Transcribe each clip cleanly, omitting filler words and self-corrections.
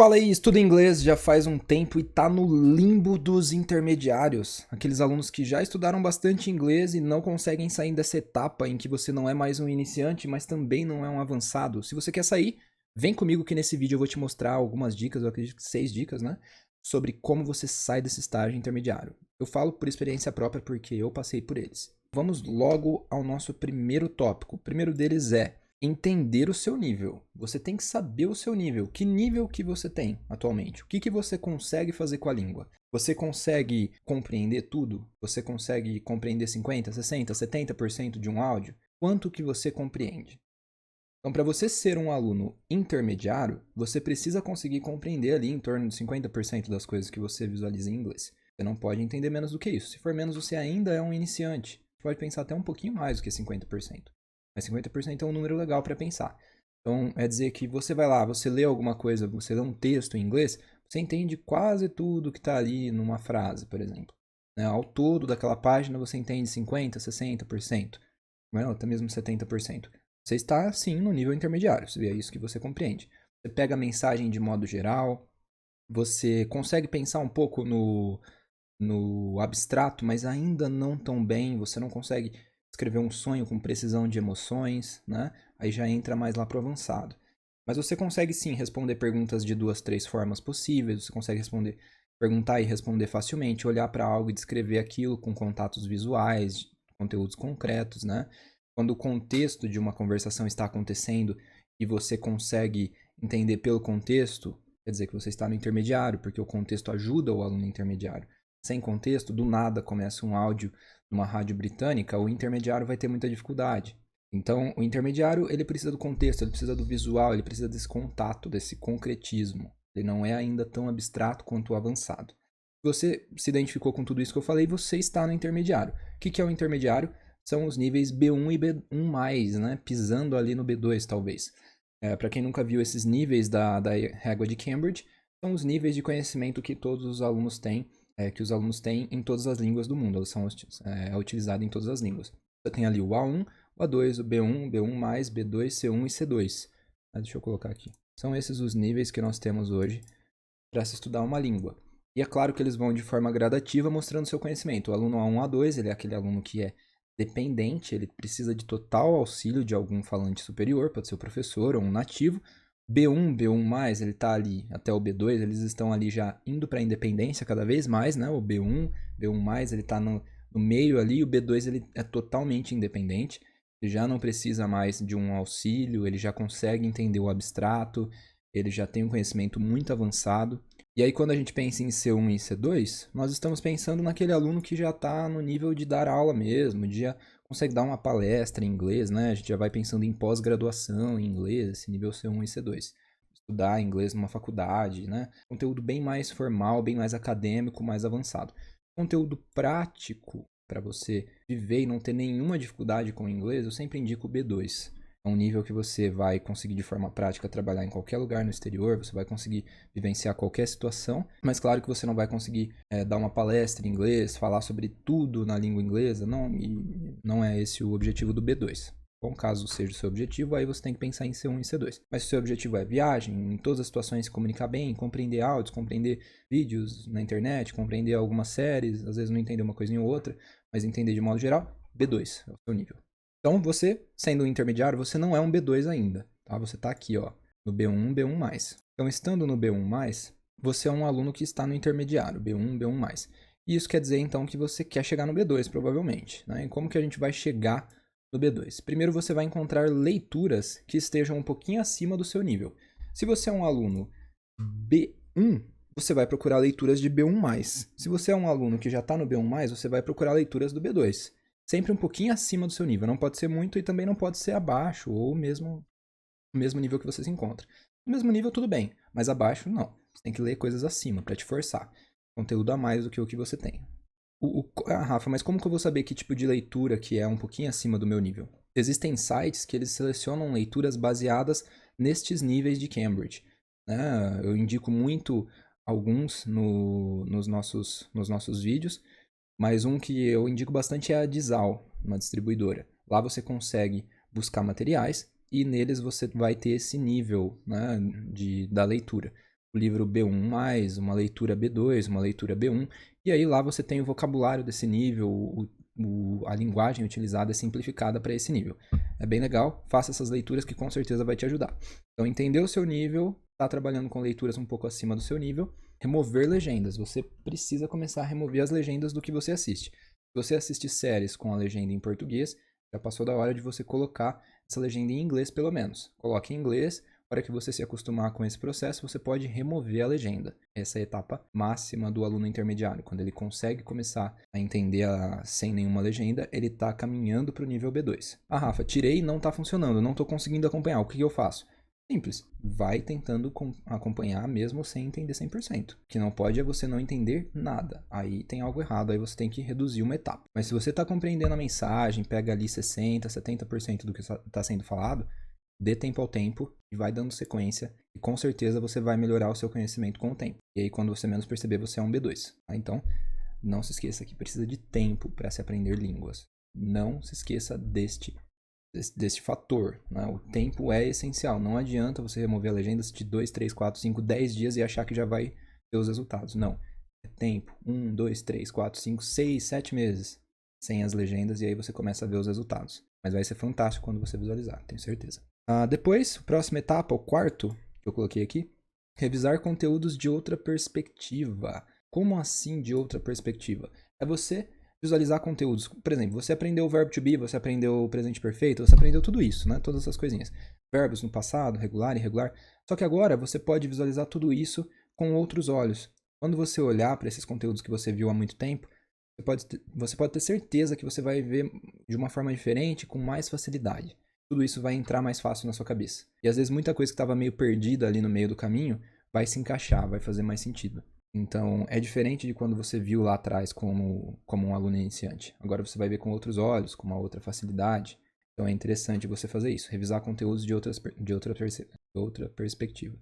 Fala aí, estuda inglês já faz um tempo e tá no limbo dos intermediários. Aqueles alunos que já estudaram bastante inglês e não conseguem sair dessa etapa em que você não é mais um iniciante, mas também não é um avançado. Se você quer sair, vem comigo que nesse vídeo eu vou te mostrar algumas dicas, eu acredito que 6 dicas, né? Sobre como você sai desse estágio intermediário. Eu falo por experiência própria porque eu passei por eles. Vamos logo ao nosso primeiro tópico. O primeiro deles é entender o seu nível. Você tem que saber o seu nível. Que nível que você tem atualmente? O que você consegue fazer com a língua? Você consegue compreender tudo? Você consegue compreender 50, 60, 70% de um áudio? Quanto que você compreende? Então, para você ser um aluno intermediário, você precisa conseguir compreender ali em torno de 50% das coisas que você visualiza em inglês. Você não pode entender menos do que isso. Se for menos, você ainda é um iniciante. Você pode pensar até um pouquinho mais do que 50%. Mas 50% é um número legal para pensar. Então, é dizer que você vai lá, você lê alguma coisa, você lê um texto em inglês, você entende quase tudo que está ali numa frase, por exemplo. Né? Ao todo daquela página, você entende 50%, 60%, né? Ou até mesmo 70%. Você está, sim, no nível intermediário, é isso que você compreende. Você pega a mensagem de modo geral, você consegue pensar um pouco no abstrato, mas ainda não tão bem, você não consegue escrever um sonho com precisão de emoções, né? Aí já entra mais lá pro avançado. Mas você consegue sim responder perguntas de 2, 3 formas possíveis, você consegue perguntar e responder facilmente, olhar para algo e descrever aquilo com contatos visuais, conteúdos concretos, né? Quando o contexto de uma conversação está acontecendo e você consegue entender pelo contexto, quer dizer que você está no intermediário, porque o contexto ajuda o aluno intermediário. Sem contexto, do nada começa um áudio numa rádio britânica, o intermediário vai ter muita dificuldade. Então, o intermediário, ele precisa do contexto, ele precisa do visual, ele precisa desse contato, desse concretismo. Ele não é ainda tão abstrato quanto o avançado. Se você se identificou com tudo isso que eu falei, você está no intermediário. O que é o intermediário? São os níveis B1 e B1+, né? Pisando ali no B2, talvez. Para quem nunca viu esses níveis da régua de Cambridge, são os níveis de conhecimento que todos os alunos têm, que os alunos têm em todas as línguas do mundo. Elas são utilizadas em todas as línguas. Você tem ali o A1, o A2, o B1, B1+, B2, C1 e C2. Deixa eu colocar aqui. São esses os níveis que nós temos hoje para se estudar uma língua. E é claro que eles vão de forma gradativa mostrando seu conhecimento. O aluno A1, A2, ele é aquele aluno que é dependente, ele precisa de total auxílio de algum falante superior, pode ser o professor ou um nativo. B1, B1+, ele está ali até o B2, eles estão ali já indo para a independência cada vez mais, né? O B1, B1+, ele está no meio ali, o B2 ele é totalmente independente, ele já não precisa mais de um auxílio, ele já consegue entender o abstrato, ele já tem um conhecimento muito avançado. E aí, quando a gente pensa em C1 e C2, nós estamos pensando naquele aluno que já está no nível de dar aula mesmo, de já consegue dar uma palestra em inglês, né? A gente já vai pensando em pós-graduação em inglês, esse nível C1 e C2. Estudar inglês numa faculdade, né? Conteúdo bem mais formal, bem mais acadêmico, mais avançado. Conteúdo prático para você viver e não ter nenhuma dificuldade com o inglês, eu sempre indico o B2. É um nível que você vai conseguir de forma prática trabalhar em qualquer lugar no exterior, você vai conseguir vivenciar qualquer situação, mas claro que você não vai conseguir dar uma palestra em inglês, falar sobre tudo na língua inglesa, não, e não é esse o objetivo do B2. Bom, caso seja o seu objetivo, aí você tem que pensar em C1 e C2. Mas se o seu objetivo é viagem, em todas as situações se comunicar bem, compreender áudios, compreender vídeos na internet, compreender algumas séries, às vezes não entender uma coisinha ou outra, mas entender de modo geral, B2 é o seu nível. Então, você, sendo um intermediário, você não é um B2 ainda, tá? Você está aqui, ó, no B1, B1+. Então, estando no B1+, você é um aluno que está no intermediário, B1, B1+. E isso quer dizer, então, que você quer chegar no B2, provavelmente, né? E como que a gente vai chegar no B2? Primeiro, você vai encontrar leituras que estejam um pouquinho acima do seu nível. Se você é um aluno B1, você vai procurar leituras de B1+. Se você é um aluno que já está no B1+, você vai procurar leituras do B2. Sempre um pouquinho acima do seu nível. Não pode ser muito e também não pode ser abaixo, ou mesmo o mesmo nível que você se encontra. No mesmo nível, tudo bem, mas abaixo, não. Você tem que ler coisas acima para te forçar. Conteúdo a mais do que o que você tem. Rafa, mas como que eu vou saber que tipo de leitura que é um pouquinho acima do meu nível? Existem sites que eles selecionam leituras baseadas nestes níveis de Cambridge. Né? Eu indico muito alguns nos nossos vídeos, mas um que eu indico bastante é a Dizal, uma distribuidora. Lá você consegue buscar materiais e neles você vai ter esse nível, né, da leitura. o livro B1+, uma leitura B2, uma leitura B1, e aí lá você tem o vocabulário desse nível, a linguagem utilizada é simplificada para esse nível. É bem legal, faça essas leituras que com certeza vai te ajudar. Então, entender o seu nível, está trabalhando com leituras um pouco acima do seu nível, remover legendas. Você precisa começar a remover as legendas do que você assiste. Se você assiste séries com a legenda em português, já passou da hora de você colocar essa legenda em inglês pelo menos. Coloque em inglês. Para que você se acostumar com esse processo, você pode remover a legenda. Essa é a etapa máxima do aluno intermediário. Quando ele consegue começar a entender sem nenhuma legenda, ele está caminhando para o nível B2. Ah, Rafa, tirei e não está funcionando, não estou conseguindo acompanhar. O que eu faço? Simples. Vai tentando acompanhar mesmo sem entender 100%. O que não pode é você não entender nada. Aí tem algo errado, aí você tem que reduzir uma etapa. Mas se você está compreendendo a mensagem, pega ali 60%, 70% do que está sendo falado, dê tempo ao tempo e vai dando sequência. E com certeza você vai melhorar o seu conhecimento com o tempo. E aí quando você menos perceber, você é um B2. Tá? Então, não se esqueça que precisa de tempo para se aprender línguas. Não se esqueça deste fator. Né? O tempo é essencial. Não adianta você remover a legenda de 2, 3, 4, 5, 10 dias e achar que já vai ter os resultados. Não. É tempo. 1, 2, 3, 4, 5, 6, 7 meses sem as legendas e aí você começa a ver os resultados. Mas vai ser fantástico quando você visualizar, tenho certeza. Depois, a próxima etapa, o quarto que eu coloquei aqui, revisar conteúdos de outra perspectiva. Como assim de outra perspectiva? É você visualizar conteúdos. Por exemplo, você aprendeu o verbo to be, você aprendeu o presente perfeito, você aprendeu tudo isso, né? Todas essas coisinhas. Verbos no passado, regular, irregular. Só que agora você pode visualizar tudo isso com outros olhos. Quando você olhar para esses conteúdos que você viu há muito tempo, você pode ter certeza que você vai ver de uma forma diferente, com mais facilidade. Tudo isso vai entrar mais fácil na sua cabeça. E às vezes muita coisa que estava meio perdida ali no meio do caminho vai se encaixar, vai fazer mais sentido. Então é diferente de quando você viu lá atrás como um aluno iniciante. Agora você vai ver com outros olhos, com uma outra facilidade. Então é interessante você fazer isso, revisar conteúdos de outra perspectiva.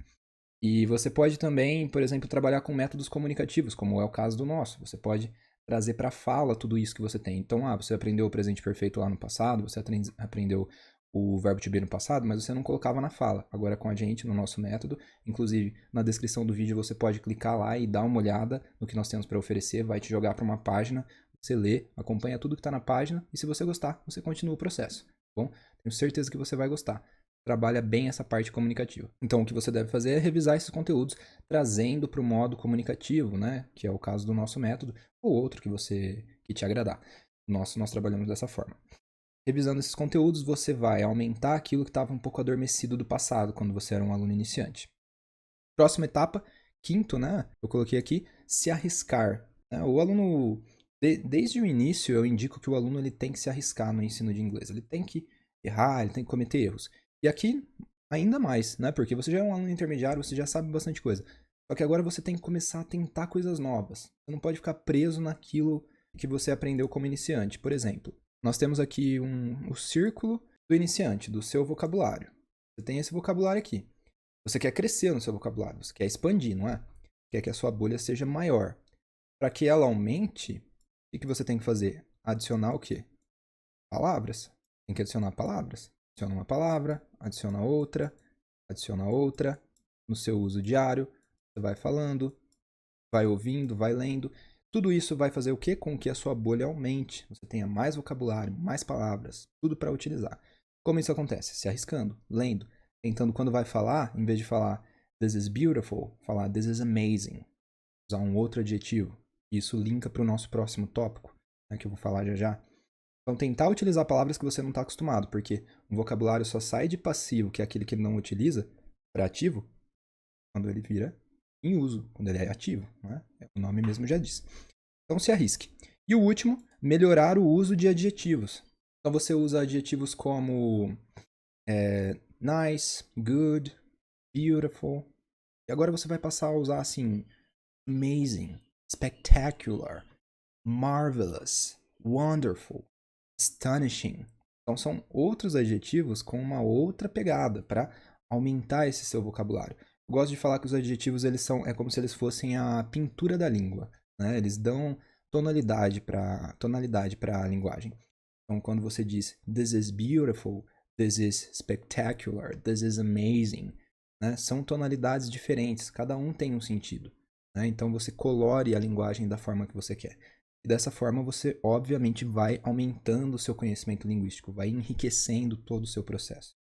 E você pode também, por exemplo, trabalhar com métodos comunicativos, como é o caso do nosso. Você pode trazer para a fala tudo isso que você tem. Então, você aprendeu o presente perfeito lá no passado, você aprendeu o verbo to be no passado, mas você não colocava na fala. Agora com a gente, no nosso método, inclusive na descrição do vídeo você pode clicar lá e dar uma olhada no que nós temos para oferecer, vai te jogar para uma página, você lê, acompanha tudo que está na página e se você gostar, você continua o processo. Tá bom? Tenho certeza que você vai gostar. Trabalha bem essa parte comunicativa. Então, o que você deve fazer é revisar esses conteúdos, trazendo para o modo comunicativo, né? Que é o caso do nosso método, ou outro que te agradar. Nós trabalhamos dessa forma. Revisando esses conteúdos, você vai aumentar aquilo que estava um pouco adormecido do passado, quando você era um aluno iniciante. Próxima etapa, quinto, né? Eu coloquei aqui, se arriscar. Né? O aluno, desde o início, eu indico que o aluno ele tem que se arriscar no ensino de inglês. Ele tem que errar, ele tem que cometer erros. E aqui, ainda mais, né? Porque você já é um aluno intermediário, você já sabe bastante coisa. Só que agora você tem que começar a tentar coisas novas. Você não pode ficar preso naquilo que você aprendeu como iniciante. Por exemplo, nós temos aqui o círculo do iniciante, do seu vocabulário. Você tem esse vocabulário aqui. Você quer crescer no seu vocabulário, você quer expandir, não é? Quer que a sua bolha seja maior. Para que ela aumente, o que você tem que fazer? Adicionar o quê? Palavras. Tem que adicionar palavras. Adiciona uma palavra, adiciona outra. No seu uso diário, você vai falando, vai ouvindo, vai lendo. Tudo isso vai fazer o quê? Com que a sua bolha aumente. Você tenha mais vocabulário, mais palavras, tudo para utilizar. Como isso acontece? Se arriscando, lendo, tentando quando vai falar, em vez de falar this is beautiful, falar this is amazing. Usar um outro adjetivo. Isso linka para o nosso próximo tópico, né, que eu vou falar já já. Então, tentar utilizar palavras que você não está acostumado, porque o vocabulário só sai de passivo, que é aquele que ele não utiliza, para ativo, quando ele vira em uso, quando ele é ativo. Né? O nome mesmo já diz. Então, se arrisque. E o último, melhorar o uso de adjetivos. Então, você usa adjetivos como nice, good, beautiful. E agora você vai passar a usar assim, amazing, spectacular, marvelous, wonderful, astonishing. Então são outros adjetivos com uma outra pegada para aumentar esse seu vocabulário. Eu gosto de falar que os adjetivos é como se eles fossem a pintura da língua, né? Eles dão tonalidade para a linguagem. Então quando você diz this is beautiful, this is spectacular, this is amazing, né? São tonalidades diferentes, cada um tem um sentido, né? Então você colore a linguagem da forma que você quer. E dessa forma você, obviamente, vai aumentando o seu conhecimento linguístico, vai enriquecendo todo o seu processo.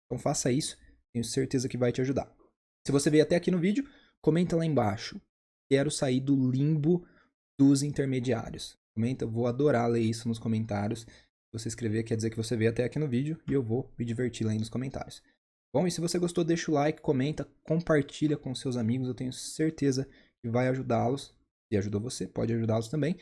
Então faça isso, tenho certeza que vai te ajudar. Se você veio até aqui no vídeo, comenta lá embaixo. Quero sair do limbo dos intermediários. Comenta, eu vou adorar ler isso nos comentários. Se você escrever, quer dizer que você veio até aqui no vídeo e eu vou me divertir lá nos comentários. Bom, e se você gostou, deixa o like, comenta, compartilha com seus amigos. Eu tenho certeza que vai ajudá-los. Se ajudou você, pode ajudá-los também.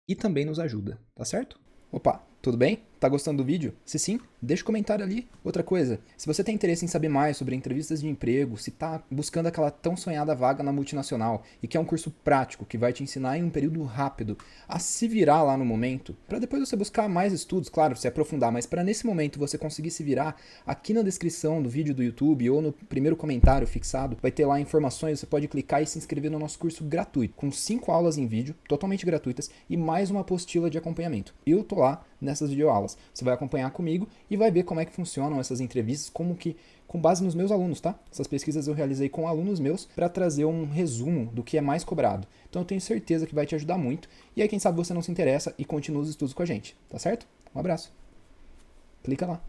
E também nos ajuda, tá certo? Opa, tudo bem? Tá gostando do vídeo? Se sim, deixa um comentário ali. Outra coisa, se você tem interesse em saber mais sobre entrevistas de emprego, se tá buscando aquela tão sonhada vaga na multinacional e quer um curso prático que vai te ensinar em um período rápido a se virar lá no momento, para depois você buscar mais estudos, claro, se aprofundar, mas para nesse momento você conseguir se virar, aqui na descrição do vídeo do YouTube ou no primeiro comentário fixado, vai ter lá informações, você pode clicar e se inscrever no nosso curso gratuito, com 5 aulas em vídeo, totalmente gratuitas, e mais uma apostila de acompanhamento. Eu tô lá nessas videoaulas. Você vai acompanhar comigo e vai ver como é que funcionam essas entrevistas, como que, com base nos meus alunos, tá? Essas pesquisas eu realizei com alunos meus para trazer um resumo do que é mais cobrado. Então eu tenho certeza que vai te ajudar muito. E aí quem sabe você não se interessa e continua os estudos com a gente, tá certo? Um abraço. Clica lá.